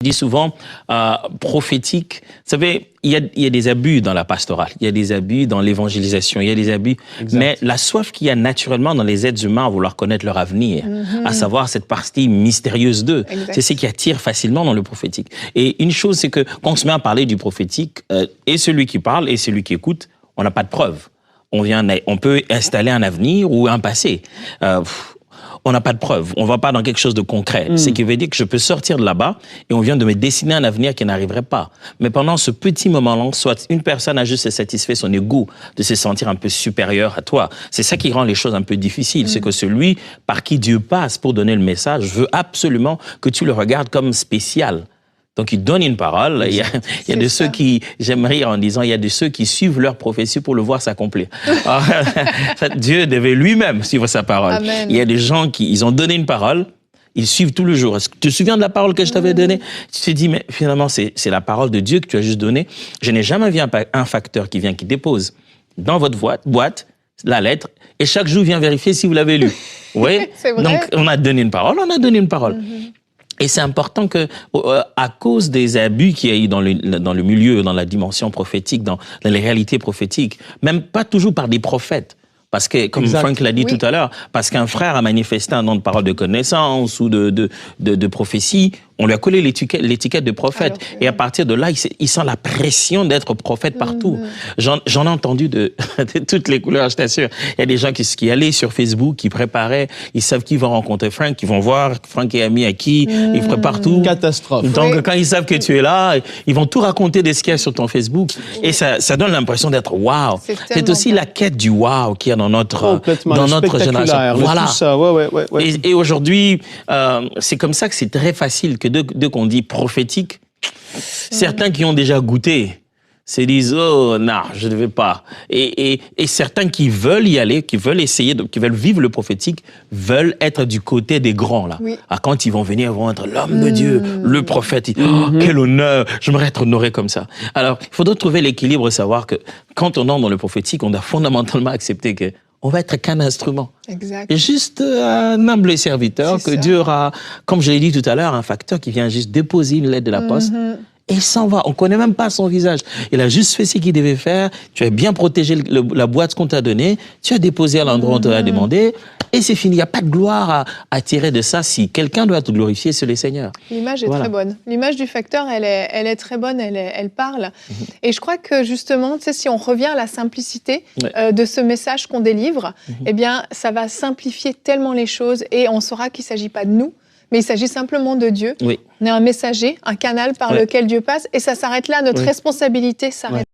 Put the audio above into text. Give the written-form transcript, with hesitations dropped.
Je dis souvent prophétique. Vous savez, il y a des abus dans la pastorale, il y a des abus dans l'évangélisation, il y a des abus. Exact. Mais la soif qu'il y a naturellement dans les êtres humains à vouloir connaître leur avenir, à savoir cette partie mystérieuse d'eux, c'est ce qui attire facilement dans le prophétique. Et une chose, c'est que quand on se met à parler du prophétique, et celui qui parle et celui qui écoute, on n'a pas de preuve. On peut installer un avenir ou un passé. On n'a pas de preuve, on ne va pas dans quelque chose de concret. Ce qui veut dire que je peux sortir de là-bas et on vient de me dessiner un avenir qui n'arriverait pas. Mais pendant ce petit moment-là, soit une personne a juste satisfait son ego de se sentir un peu supérieur à toi. C'est ça qui rend les choses un peu difficiles. C'est que celui par qui Dieu passe pour donner le message veut absolument que tu le regardes comme spécial. Donc, il donne une parole. Il y a de ceux qui, j'aime rire en disant, il y a de ceux qui suivent leur prophétie pour le voir s'accomplir. Dieu devait lui-même suivre sa parole. Amen. Il y a des gens qui, ils ont donné une parole, ils suivent tout le jour. Est-ce que tu te souviens de la parole que je t'avais donnée? Tu te dis, mais finalement, c'est la parole de Dieu que tu as juste donnée. Je n'ai jamais vu un facteur qui vient, qui dépose dans votre boîte la lettre, et chaque jour vient vérifier si vous l'avez lu. Oui. Donc, on a donné une parole, on a donné une parole. Et c'est important que, à cause des abus qu'il y a eu dans le milieu, dans la dimension prophétique, dans les réalités prophétiques, même pas toujours par des prophètes, parce que, comme Frank l'a dit tout à l'heure, parce qu'un frère a manifesté un nom de parole de connaissance ou de prophétie, on lui a collé l'étiquette de prophète. Alors, et à partir de là, il sent la pression d'être prophète partout. J'en ai entendu de toutes les couleurs, je t'assure. Il y a des gens qui allaient sur Facebook, qui préparaient, ils savent qu'ils vont rencontrer Frank, ils vont voir Frank est ami à qui, ils préparent tout. Catastrophe. Donc, quand ils savent que tu es là, ils vont tout raconter de ce qu'il y a sur ton Facebook. Et ça donne l'impression d'être wow. C'est aussi la quête du wow qu'il y a dans notre génération. Voilà. Tout ça. Et aujourd'hui, c'est comme ça que c'est très facile que dès qu'on dit prophétique, certains qui ont déjà goûté se disent « Oh, non, je ne vais pas ». Et certains qui veulent y aller, qui veulent essayer, qui veulent vivre le prophétique, veulent être du côté des grands, là. Quand ils vont venir, ils vont être l'homme de Dieu, le prophète. Oh, quel honneur, j'aimerais être honoré comme ça. Alors, il faudrait trouver l'équilibre, savoir que quand on entre dans le prophétique, on doit fondamentalement accepter que on va être qu'un instrument. Exact. Juste un humble serviteur que Dieu aura, comme je l'ai dit tout à l'heure, un facteur qui vient juste déposer une lettre de la poste et il s'en va. On ne connaît même pas son visage. Il a juste fait ce qu'il devait faire. Tu as bien protégé la boîte qu'on t'a donnée. Tu as déposé à l'endroit où on te l'a demandé. Et c'est fini. Il n'y a pas de gloire à tirer de ça. Si quelqu'un doit te glorifier, c'est le Seigneur. L'image est très bonne. L'image du facteur, elle est très bonne. Elle parle. Et je crois que justement, tu sais, si on revient à la simplicité de ce message qu'on délivre, eh bien, ça va simplifier tellement les choses et on saura qu'il ne s'agit pas de nous, mais il s'agit simplement de Dieu. On est un messager, un canal par lequel Dieu passe et ça s'arrête là. Notre responsabilité s'arrête.